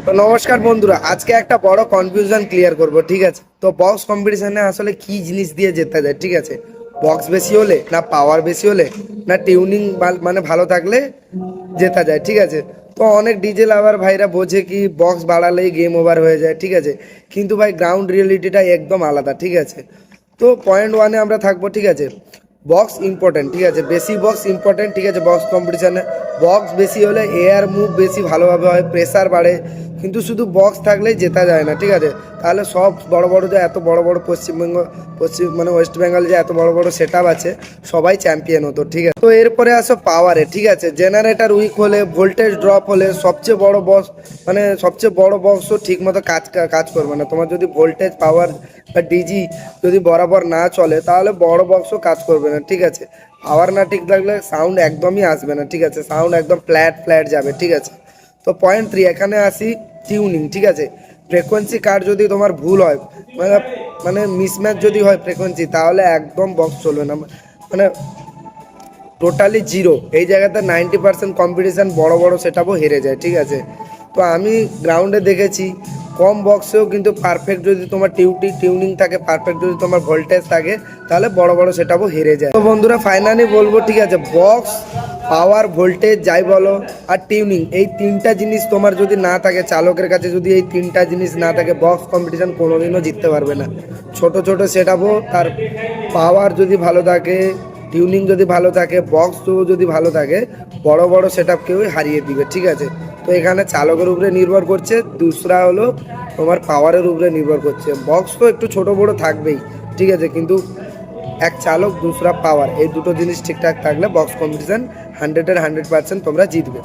তো নমস্কার বন্ধুরা, আজকে একটা বড় কনফিউশন ক্লিয়ার করব, ঠিক আছে? তো বক্স কম্পিটিশনে আসলে কি জিনিস দিয়ে জেতা যায়, ঠিক আছে? বক্স বেশি হলে, না পাওয়ার বেশি হলে, না টিউনিং মানে ভালো থাকলে জেতা যায়, ঠিক আছে? তো অনেক ডিজে লাভার ভাইরা বোঝে কি বক্স বাড়ালেই গেম ওভার হয়ে যায়, ঠিক আছে? কিন্তু ভাই গ্রাউন্ড রিয়েলিটিটা একদম আলাদা, ঠিক আছে? তো পয়েন্ট ওয়ানে আমরা থাকবো, ঠিক আছে? বক্স ইম্পর্টেন্ট, ঠিক আছে? বেশি বক্স ইম্পর্টেন্ট, ঠিক আছে? বক্স কম্পিটিশানে বক্স বেশি হলে এয়ার মুভ বেশি ভালোভাবে হয়, প্রেসার বাড়ে। কিন্তু শুধু বক্স থাকলেই জেতা যায় না, ঠিক আছে? তাহলে সব বড় বড় যে এত বড় বড় পশ্চিম মানে ওয়েস্ট বেঙ্গল যে এত বড় বড় সেট আপ আছে, সবাই চ্যাম্পিয়ন হতো, ঠিক আছে? তো এরপরে আসো পাওয়ারে, ঠিক আছে? জেনারেটর উইক হলে, ভোল্টেজ ড্রপ হলে, সবচেয়ে বড় বক্সও ঠিক মতো কাজ করবে না। তোমার যদি ভোল্টেজ পাওয়ার বা ডিজি যদি বরাবর না চলে, তাহলে বড় বক্সও কাজ করবে না, ঠিক আছে? পাওয়ার না ঠিক থাকলে সাউন্ড একদমই আসবে না, ঠিক আছে? সাউন্ড একদম ফ্ল্যাট ফ্ল্যাট যাবে, ঠিক আছে? তো পয়েন্ট 3, এখানে আসি টিউনিং, ঠিক আছে? ফ্রিকোয়েন্সি কার্ড যদি তোমার ভুল হয়, মানে মানে মিসম্যাচ যদি হয় ফ্রিকোয়েন্সি, তাহলে একদম বক্স চলবে না, মানে টোটালি জিরো। এই জায়গাতে 90% কম্পিটিশান বড় বড় সেটআপও হেরে যায়, ঠিক আছে? তো আমি গ্রাউন্ডে দেখেছি কম বক্সেও কিন্তু পারফেক্ট যদি তোমার টিউনিং থাকে, পারফেক্ট যদি তোমার ভোল্টেজ থাকে, তাহলে বড় বড় সেটআপও হেরে যায়। তো বন্ধুরা ফাইনালি বলবো, ঠিক আছে, বক্স, পাওয়ার, ভোল্টেজ যাই বলো, আর টিউনিং, এই তিনটা জিনিস তোমার যদি না থাকে, চালকের কাছে যদি এই তিনটা জিনিস না থাকে, বক্স কম্পিটিশান কোনোদিনও জিততে পারবে না। ছোট ছোট সেটআপও তার পাওয়ার যদি ভালো থাকে, টিউনিং যদি ভালো থাকে, বক্স তো যদি ভালো থাকে, বড় বড় সেটআপকেও হারিয়ে দিবে, ঠিক আছে? তো এখানে চালকের উপরে নির্ভর করছে, দুসরা হলো তোমার পাওয়ারের উপরে নির্ভর করছে। বক্স তো একটু ছোট বড় থাকবেই, ঠিক আছে? কিন্তু এক চালক, দুসরা পাওয়ার, এই দুটো জিনিস ঠিকঠাক থাকলে বক্স কম্পিটিশান 100-100% তোমরা জিতবে।